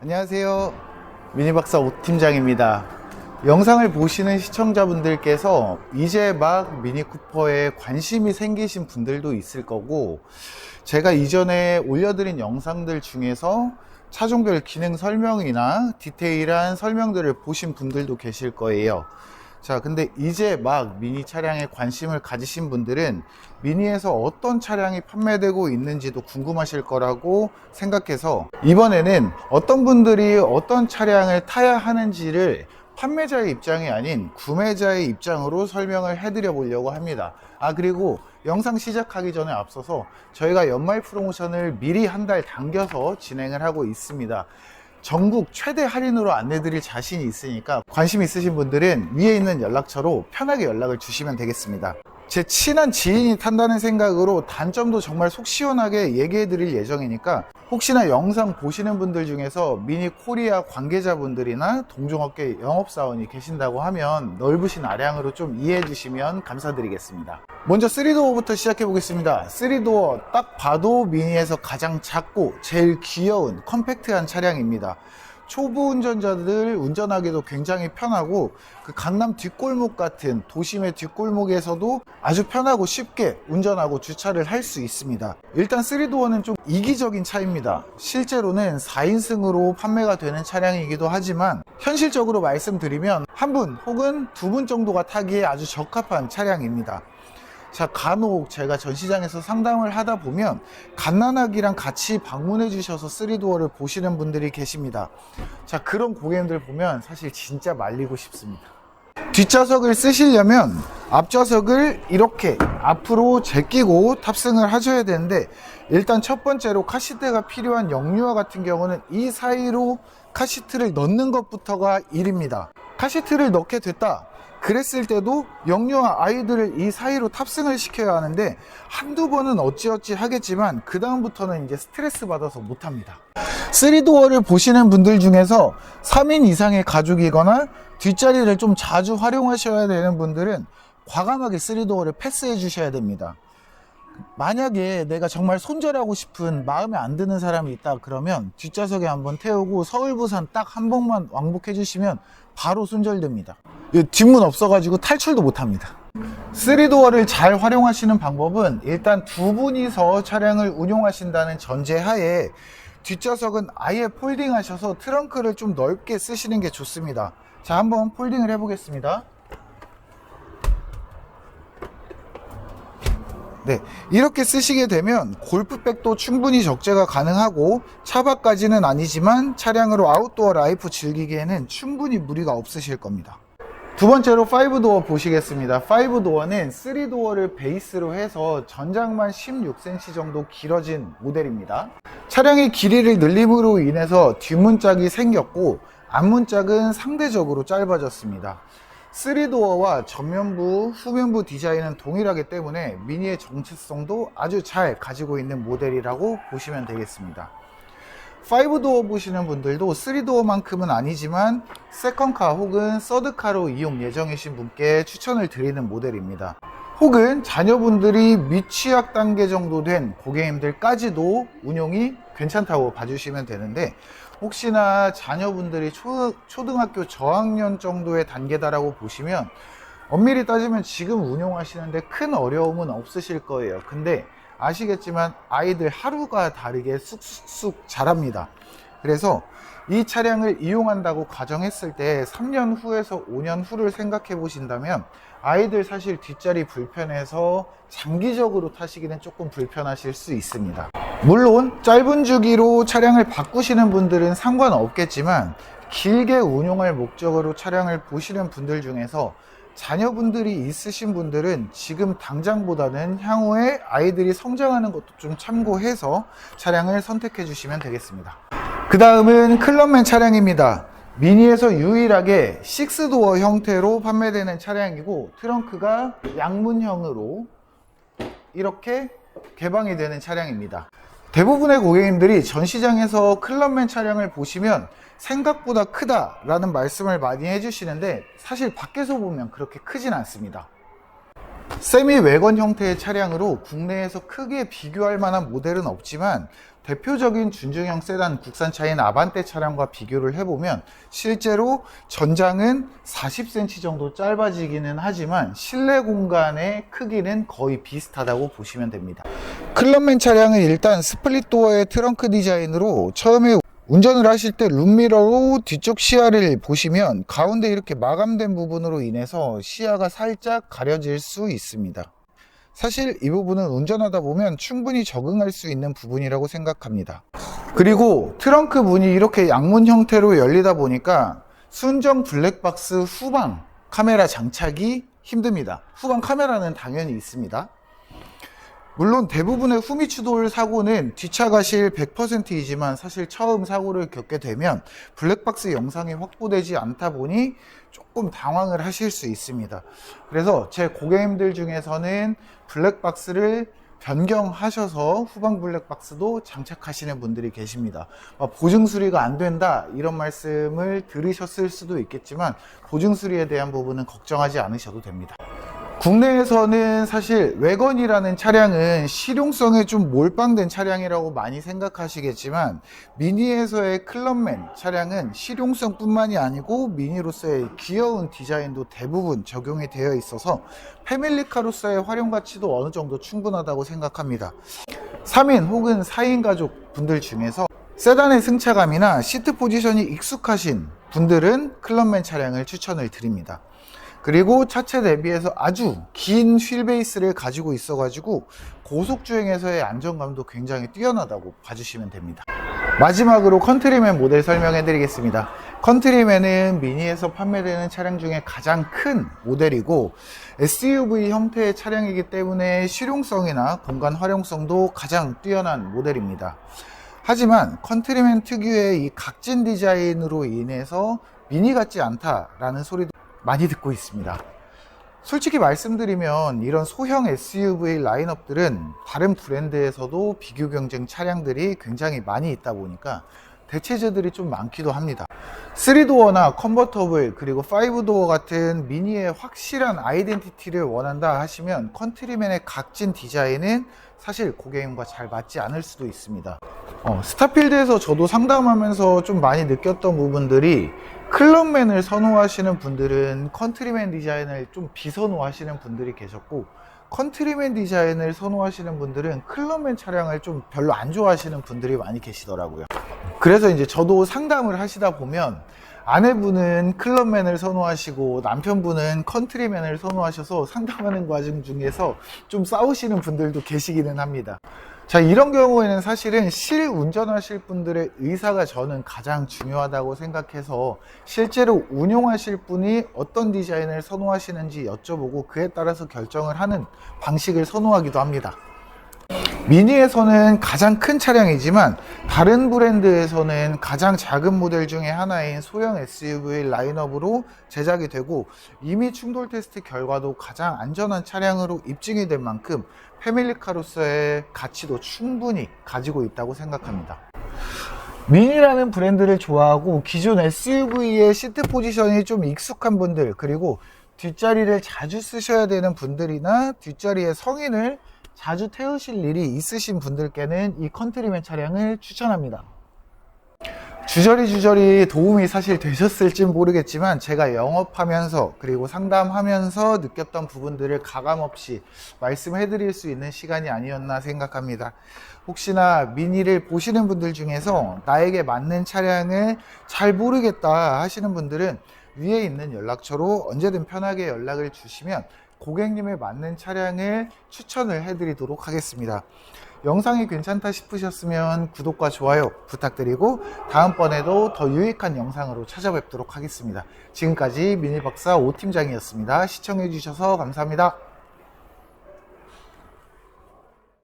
안녕하세요. 미니박사 오팀장입니다. 영상을 보시는 시청자분들께서 이제 막 미니쿠퍼에 관심이 생기신 분들도 있을 거고, 제가 이전에 올려드린 영상들 중에서 차종별 기능 설명이나 디테일한 설명들을 보신 분들도 계실 거예요. 자, 근데 이제 막 미니 차량에 관심을 가지신 분들은 미니에서 어떤 차량이 판매되고 있는지도 궁금하실 거라고 생각해서 이번에는 어떤 분들이 어떤 차량을 타야 하는지를 판매자의 입장이 아닌 구매자의 입장으로 설명을 해드려 보려고 합니다. 그리고 영상 시작하기 전에 앞서서 저희가 연말 프로모션을 미리 한 달 당겨서 진행을 하고 있습니다. 전국 최대 할인으로 안내드릴 자신이 있으니까 관심 있으신 분들은 위에 있는 연락처로 편하게 연락을 주시면 되겠습니다. 제 친한 지인이 탄다는 생각으로 단점도 정말 속 시원하게 얘기해 드릴 예정이니까 혹시나 영상 보시는 분들 중에서 미니 코리아 관계자분들이나 동종업계 영업사원이 계신다고 하면 넓으신 아량으로 좀 이해해 주시면 감사드리겠습니다. 먼저 3도어부터 시작해 보겠습니다. 3도어 딱 봐도 미니에서 가장 작고 제일 귀여운 컴팩트한 차량입니다. 초보 운전자들 운전하기도 굉장히 편하고 그 강남 뒷골목 같은 도심의 뒷골목에서도 아주 편하고 쉽게 운전하고 주차를 할 수 있습니다. 일단 3도어는 좀 이기적인 차입니다. 실제로는 4인승으로 판매가 되는 차량이기도 하지만 현실적으로 말씀드리면 한 분 혹은 두 분 정도가 타기에 아주 적합한 차량입니다. 자, 간혹 제가 전시장에서 상담을 하다 보면 갓난아기랑 같이 방문해 주셔서 3도어를 보시는 분들이 계십니다. 자, 그런 고객님들 보면 사실 진짜 말리고 싶습니다. 뒷좌석을 쓰시려면 앞좌석을 이렇게 앞으로 제끼고 탑승을 하셔야 되는데, 일단 첫 번째로 카시트가 필요한 영유아 같은 경우는 이 사이로 카시트를 넣는 것부터가 일입니다. 카시트를 넣게 됐다 그랬을 때도 영유아 아이들을 이 사이로 탑승을 시켜야 하는데 한두 번은 어찌어찌 하겠지만 그 다음부터는 이제 스트레스 받아서 못합니다. 3도어를 보시는 분들 중에서 3인 이상의 가족이거나 뒷자리를 좀 자주 활용하셔야 되는 분들은 과감하게 3도어를 패스해 주셔야 됩니다. 만약에 내가 정말 손절하고 싶은 마음에 안 드는 사람이 있다 그러면 뒷좌석에 한번 태우고 서울 부산 딱 한 번만 왕복해 주시면 바로 손절됩니다. 뒷문 없어가지고 탈출도 못합니다. 3도어를 잘 활용하시는 방법은 일단 두 분이서 차량을 운용하신다는 전제하에 뒷좌석은 아예 폴딩 하셔서 트렁크를 좀 넓게 쓰시는 게 좋습니다. 자, 한번 폴딩을 해 보겠습니다. 네, 이렇게 쓰시게 되면 골프백도 충분히 적재가 가능하고 차박까지는 아니지만 차량으로 아웃도어 라이프 즐기기에는 충분히 무리가 없으실 겁니다. 두 번째로 5도어 보시겠습니다. 5도어는 3도어를 베이스로 해서 전장만 16cm 정도 길어진 모델입니다. 차량의 길이를 늘림으로 인해서 뒷문짝이 생겼고 앞문짝은 상대적으로 짧아졌습니다. 3도어와 전면부, 후면부 디자인은 동일하기 때문에 미니의 정체성도 아주 잘 가지고 있는 모델이라고 보시면 되겠습니다. 5도어 보시는 분들도 3도어만큼은 아니지만 세컨카 혹은 서드카로 이용 예정이신 분께 추천을 드리는 모델입니다. 혹은 자녀분들이 미취학 단계 정도 된 고객님들까지도 운용이 괜찮다고 봐주시면 되는데, 혹시나 자녀분들이 초등학교 저학년 정도의 단계다라고 보시면 엄밀히 따지면 지금 운용하시는데 큰 어려움은 없으실 거예요. 근데 아시겠지만 아이들 하루가 다르게 쑥쑥 자랍니다. 그래서 이 차량을 이용한다고 가정했을 때 3년 후에서 5년 후를 생각해 보신다면 아이들 사실 뒷자리 불편해서 장기적으로 타시기는 조금 불편하실 수 있습니다. 물론 짧은 주기로 차량을 바꾸시는 분들은 상관없겠지만 길게 운용할 목적으로 차량을 보시는 분들 중에서 자녀분들이 있으신 분들은 지금 당장보다는 향후에 아이들이 성장하는 것도 좀 참고해서 차량을 선택해 주시면 되겠습니다. 그 다음은 클럽맨 차량입니다. 미니에서 유일하게 6도어 형태로 판매되는 차량이고 트렁크가 양문형으로 이렇게 개방이 되는 차량입니다. 대부분의 고객님들이 전시장에서 클럽맨 차량을 보시면 생각보다 크다라는 말씀을 많이 해주시는데 사실 밖에서 보면 그렇게 크진 않습니다. 세미 외건 형태의 차량으로 국내에서 크게 비교할 만한 모델은 없지만 대표적인 준중형 세단 국산차인 아반떼 차량과 비교를 해보면 실제로 전장은 40cm 정도 짧아지기는 하지만 실내 공간의 크기는 거의 비슷하다고 보시면 됩니다. 클럽맨 차량은 일단 스플릿 도어의 트렁크 디자인으로 처음에 운전을 하실 때 룸미러로 뒤쪽 시야를 보시면 가운데 이렇게 마감된 부분으로 인해서 시야가 살짝 가려질 수 있습니다. 사실 이 부분은 운전하다 보면 충분히 적응할 수 있는 부분이라고 생각합니다. 그리고 트렁크 문이 이렇게 양문 형태로 열리다 보니까 순정 블랙박스 후방 카메라 장착이 힘듭니다. 후방 카메라는 당연히 있습니다. 물론 대부분의 후미 추돌 사고는 뒷차 가실 100%이지만 사실 처음 사고를 겪게 되면 블랙박스 영상이 확보되지 않다 보니 조금 당황을 하실 수 있습니다. 그래서 제 고객님들 중에서는 블랙박스를 변경하셔서 후방 블랙박스도 장착하시는 분들이 계십니다. 보증 수리가 안 된다 이런 말씀을 들으셨을 수도 있겠지만 보증 수리에 대한 부분은 걱정하지 않으셔도 됩니다. 국내에서는 사실 외건이라는 차량은 실용성에 좀 몰빵된 차량이라고 많이 생각하시겠지만 미니에서의 클럽맨 차량은 실용성 뿐만이 아니고 미니로서의 귀여운 디자인도 대부분 적용이 되어 있어서 패밀리카로서의 활용 가치도 어느 정도 충분하다고 생각합니다. 3인 혹은 4인 가족 분들 중에서 세단의 승차감이나 시트 포지션이 익숙하신 분들은 클럽맨 차량을 추천을 드립니다. 그리고 차체 대비해서 아주 긴 휠베이스를 가지고 있어 가지고 고속주행에서의 안정감도 굉장히 뛰어나다고 봐주시면 됩니다. 마지막으로 컨트리맨 모델 설명해 드리겠습니다. 컨트리맨은 미니에서 판매되는 차량 중에 가장 큰 모델이고 SUV 형태의 차량이기 때문에 실용성이나 공간 활용성도 가장 뛰어난 모델입니다. 하지만 컨트리맨 특유의 이 각진 디자인으로 인해서 미니 같지 않다라는 소리도 많이 듣고 있습니다. 솔직히 말씀드리면 이런 소형 SUV 라인업들은 다른 브랜드에서도 비교 경쟁 차량들이 굉장히 많이 있다 보니까 대체제들이 좀 많기도 합니다. 3도어나 컨버터블 그리고 5도어 같은 미니의 확실한 아이덴티티를 원한다 하시면 컨트리맨의 각진 디자인은 사실 고객님과 잘 맞지 않을 수도 있습니다. 스타필드에서 저도 상담하면서 좀 많이 느꼈던 부분들이 클럽맨을 선호하시는 분들은 컨트리맨 디자인을 좀 비선호하시는 분들이 계셨고 컨트리맨 디자인을 선호하시는 분들은 클럽맨 차량을 좀 별로 안 좋아하시는 분들이 많이 계시더라고요. 그래서 이제 저도 상담을 하시다 보면 아내분은 클럽맨을 선호하시고 남편분은 컨트리맨을 선호하셔서 상담하는 과정 중에서 좀 싸우시는 분들도 계시기는 합니다. 자, 이런 경우에는 사실은 실운전하실 분들의 의사가 저는 가장 중요하다고 생각해서 실제로 운용하실 분이 어떤 디자인을 선호하시는지 여쭤보고 그에 따라서 결정을 하는 방식을 선호하기도 합니다. 미니에서는 가장 큰 차량이지만 다른 브랜드에서는 가장 작은 모델 중에 하나인 소형 SUV 라인업으로 제작이 되고 이미 충돌 테스트 결과도 가장 안전한 차량으로 입증이 된 만큼 패밀리카로서의 가치도 충분히 가지고 있다고 생각합니다. 미니라는 브랜드를 좋아하고 기존 SUV의 시트 포지션이 좀 익숙한 분들, 그리고 뒷자리를 자주 쓰셔야 되는 분들이나 뒷자리에 성인을 자주 태우실 일이 있으신 분들께는 이 컨트리맨 차량을 추천합니다. 주저리 도움이 사실 되셨을진 모르겠지만 제가 영업하면서 그리고 상담하면서 느꼈던 부분들을 가감없이 말씀해 드릴 수 있는 시간이 아니었나 생각합니다. 혹시나 미니를 보시는 분들 중에서 나에게 맞는 차량을 잘 모르겠다 하시는 분들은 위에 있는 연락처로 언제든 편하게 연락을 주시면 고객님에 맞는 차량을 추천을 해드리도록 하겠습니다. 영상이 괜찮다 싶으셨으면 구독과 좋아요 부탁드리고 다음번에도 더 유익한 영상으로 찾아뵙도록 하겠습니다. 지금까지 미니박사 오팀장이었습니다. 시청해주셔서 감사합니다.